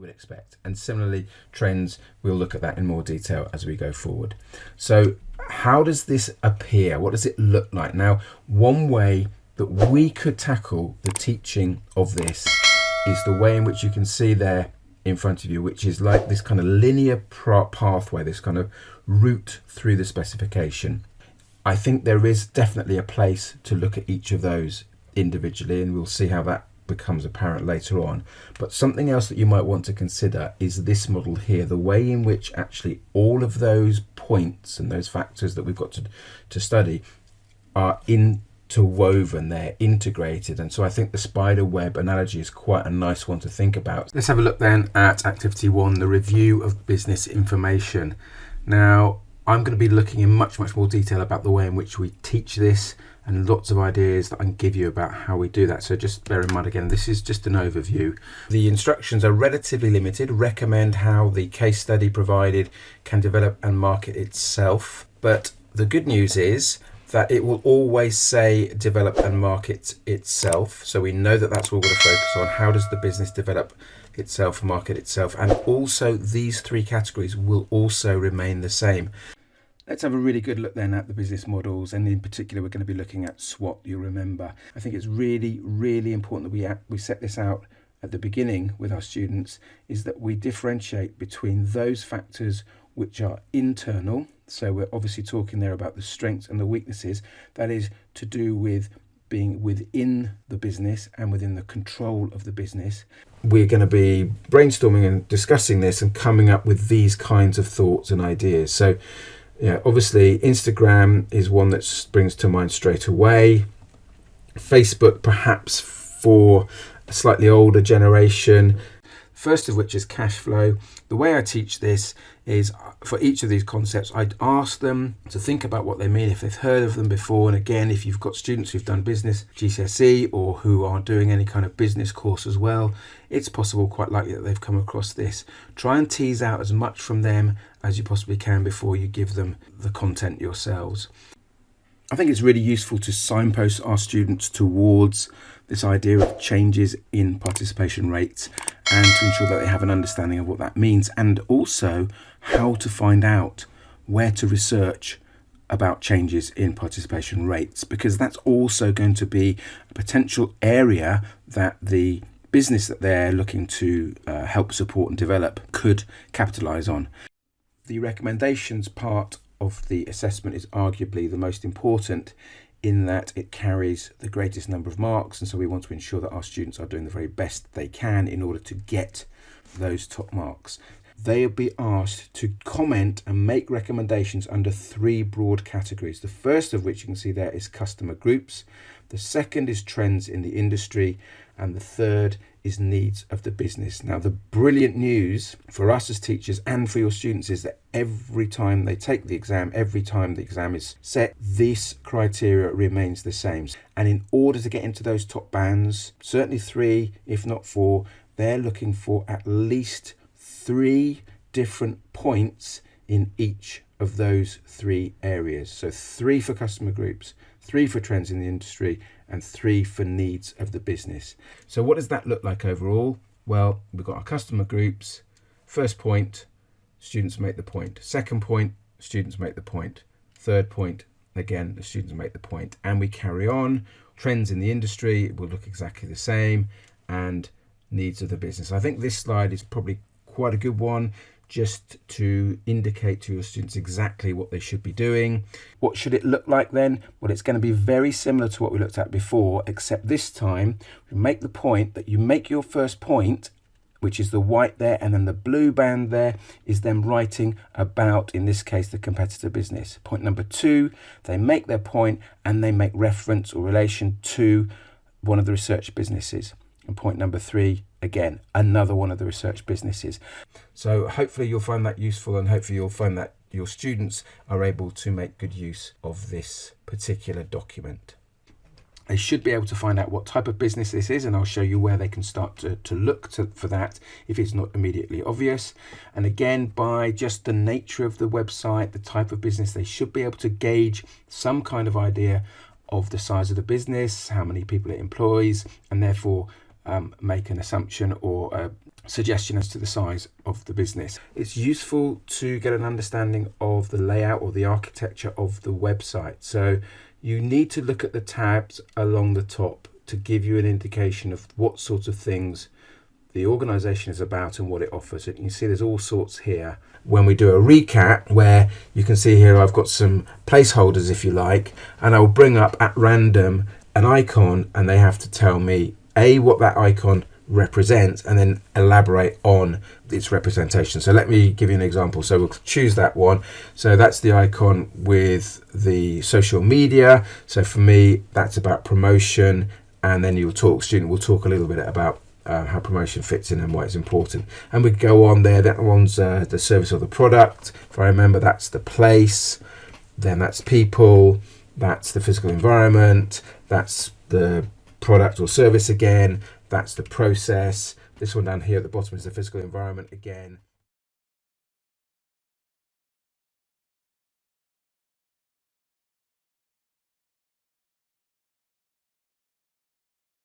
would expect. And similarly, trends, we'll look at that in more detail as we go forward. So how does this appear? What does it look like? Now, one way that we could tackle the teaching of this is the way in which you can see there in front of you, which is like this kind of linear pathway, this kind of route through the specification. I think there is definitely a place to look at each of those individually, and we'll see how that becomes apparent later on. But something else that you might want to consider is this model here, the way in which actually all of those points and those factors that we've got to study are interwoven, they're integrated. And so I think the spider web analogy is quite a nice one to think about. Let's have a look then at activity 1, the review of business information. Now, I'm going to be looking in much more detail about the way in which we teach this, and lots of ideas that I can give you about how we do that. So just bear in mind, again, this is just an overview. The instructions are relatively limited, recommend how the case study provided can develop and market itself. But the good news is that it will always say develop and market itself. So we know that that's what we're going to focus on. How does the business develop itself, market itself? And also these 3 categories will also remain the same. Let's have a really good look then at the business models, and in particular we're going to be looking at SWOT. You'll remember, I think it's really important that we set this out at the beginning with our students, is that we differentiate between those factors which are internal. So we're obviously talking there about the strengths and the weaknesses. That is to do with being within the business and within the control of the business. We're going to be brainstorming and discussing this and coming up with these kinds of thoughts and ideas. So yeah, obviously Instagram is one that springs to mind straight away. Facebook, perhaps for a slightly older generation. First of which is cash flow. The way I teach this is for each of these concepts, I'd ask them to think about what they mean, if they've heard of them before. And again, if you've got students who've done business GCSE or who are doing any kind of business course as well, it's possible, quite likely, that they've come across this. Try and tease out as much from them as you possibly can before you give them the content yourselves. I think it's really useful to signpost our students towards this idea of changes in participation rates, and to ensure that they have an understanding of what that means, and also how to find out where to research about changes in participation rates, because that's also going to be a potential area that the business that they're looking to help support and develop could capitalize on. The recommendations part of the assessment is arguably the most important, in that it carries the greatest number of marks, and so we want to ensure that our students are doing the very best they can in order to get those top marks. They'll be asked to comment and make recommendations under 3 broad categories. The first of which you can see there is customer groups. The second is trends in the industry, and the third is needs of the business. Now, the brilliant news for us as teachers and for your students is that every time they take the exam, every time the exam is set, this criteria remains the same. And in order to get into those top bands, certainly 3, if not 4, they're looking for at least 3 different points in each of those 3 areas. So 3 for customer groups, 3 for trends in the industry, and 3 for needs of the business. So what does that look like overall? Well, we've got our customer groups. First point, students make the point. Second point, students make the point. Third point, again, the students make the point. And we carry on. Trends in the industry will look exactly the same, and needs of the business. I think this slide is probably quite a good one, just to indicate to your students exactly what they should be doing. What should it look like then? Well, it's going to be very similar to what we looked at before, except this time we make the point that you make your first point, which is the white there, and then the blue band there is them writing about, in this case, the competitor business. Point number 2, they make their point and they make reference or relation to one of the research businesses. And point number 3, again, another one of the research businesses. So hopefully you'll find that useful, and hopefully you'll find that your students are able to make good use of this particular document. They should be able to find out what type of business this is, and I'll show you where they can start to look for that if it's not immediately obvious. And again, by just the nature of the website, the type of business, they should be able to gauge some kind of idea of the size of the business, how many people it employs, and therefore make an assumption or a suggestion as to the size of the business. It's useful to get an understanding of the layout or the architecture of the website. So you need to look at the tabs along the top to give you an indication of what sorts of things the organization is about and what it offers. And you can see there's all sorts here. When we do a recap, where you can see here I've got some placeholders, if you like, and I'll bring up at random an icon, and they have to tell me what that icon represents and then elaborate on its representation. So let me give you an example. So we'll choose that one. So that's the icon with the social media. So for me, that's about promotion, and then student will talk a little bit about how promotion fits in and why it's important. And we go on there. That one's the service or the product. If I remember, that's the place. Then that's people. That's the physical environment. That's the product or service again. That's the process. This one down here at the bottom is the physical environment again.